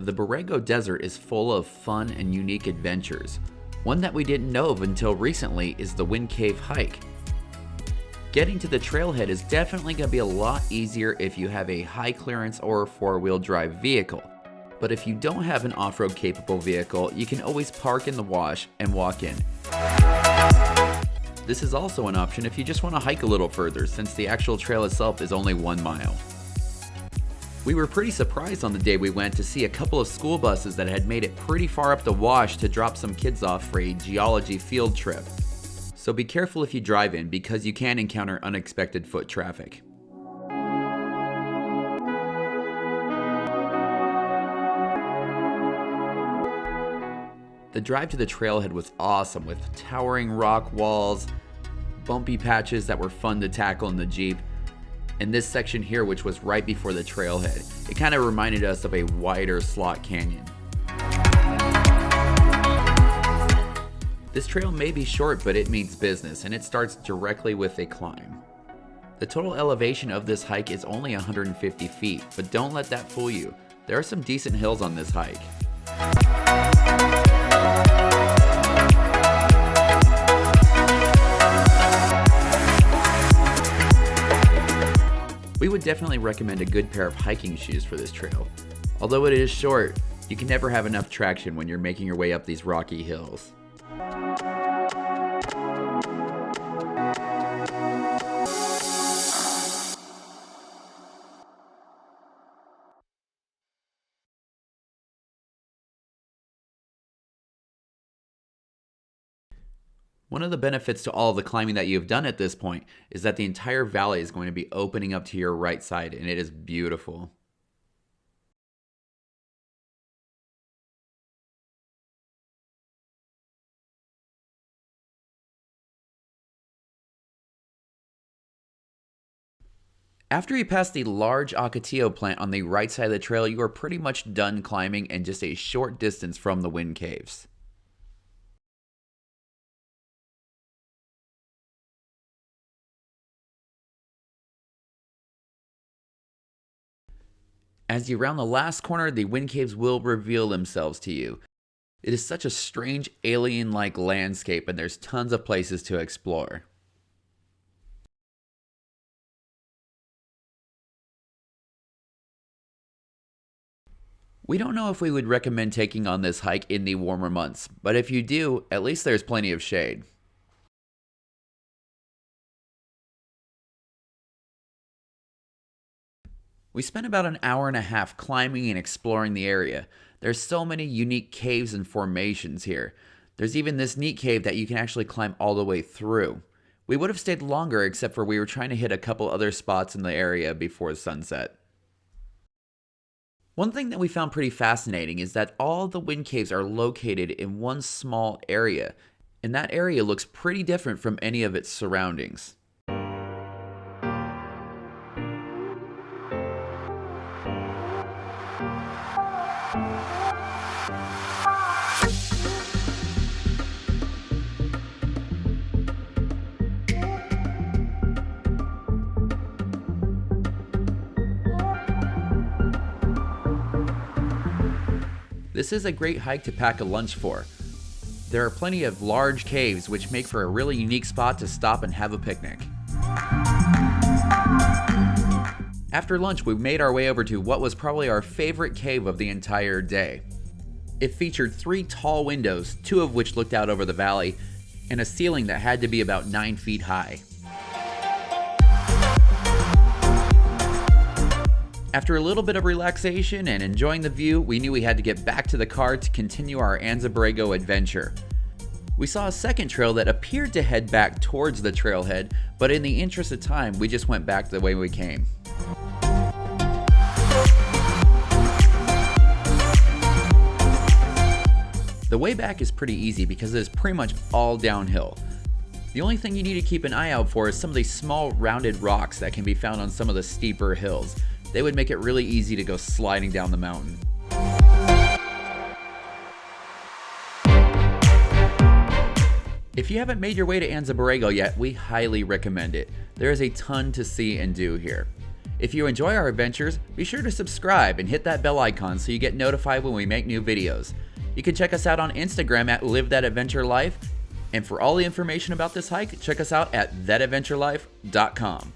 the Borrego Desert is full of fun and unique adventures. One that we didn't know of until recently is the Wind Cave hike. Getting to the trailhead is definitely going to be a lot easier if you have a high clearance or four-wheel drive vehicle. But if you don't have an off-road capable vehicle, you can always park in the wash and walk in. This is also an option if you just want to hike a little further, since the actual trail itself is only 1 mile. We were pretty surprised on the day we went to see a couple of school buses that had made it pretty far up the wash to drop some kids off for a geology field trip. So be careful if you drive in, because you can encounter unexpected foot traffic. The drive to the trailhead was awesome, with towering rock walls, bumpy patches that were fun to tackle in the Jeep, and this section here, which was right before the trailhead. It kind of reminded us of a wider slot canyon. This trail may be short, but it means business, and it starts directly with a climb. The total elevation of this hike is only 150 feet, but don't let that fool you. There are some decent hills on this hike. We would definitely recommend a good pair of hiking shoes for this trail. Although it is short, you can never have enough traction when you're making your way up these rocky hills. One of the benefits to all of the climbing that you've done at this point is that the entire valley is going to be opening up to your right side, and it is beautiful. After you pass the large 𝐊𝐞𝐈𝐒 plant on the right side of the trail, you are pretty much done climbing and just a short distance from the wind caves. As you round the last corner, the wind caves will reveal themselves to you. It is such a strange alien-like landscape, and there's tons of places to explore. We don't know if we would recommend taking on this hike in the warmer months, but if you do, at least there's plenty of shade. We spent about an hour and a half climbing and exploring the area. There's so many unique caves and formations here. There's even this neat cave that you can actually climb all the way through. We would have stayed longer, except for we were trying to hit a couple other spots in the area before sunset. One thing that we found pretty fascinating is that all the wind caves are located in one small area, and that area looks pretty different from any of its surroundings. This is a great hike to pack a lunch for. There are plenty of large caves, which make for a really unique spot to stop and have a picnic. After lunch, we made our way over to what was probably our favorite cave of the entire day. It featured 3 tall windows, 2 of which looked out over the valley, and a ceiling that had to be about 9 feet high. After a little bit of relaxation and enjoying the view, we knew we had to get back to the car to continue our Anza Borrego adventure. We saw a second trail that appeared to head back towards the trailhead, but in the interest of time, we just went back the way we came. The way back is pretty easy because it is pretty much all downhill. The only thing you need to keep an eye out for is some of these small rounded rocks that can be found on some of the steeper hills. They would make it really easy to go sliding down the mountain. If you haven't made your way to Anza Borrego yet, we highly recommend it. There is a ton to see and do here. If you enjoy our adventures, be sure to subscribe and hit that bell icon so you get notified when we make new videos. You can check us out on Instagram at @LiveThatAdventureLife, and for all the information about this hike, check us out at thatadventurelife.com.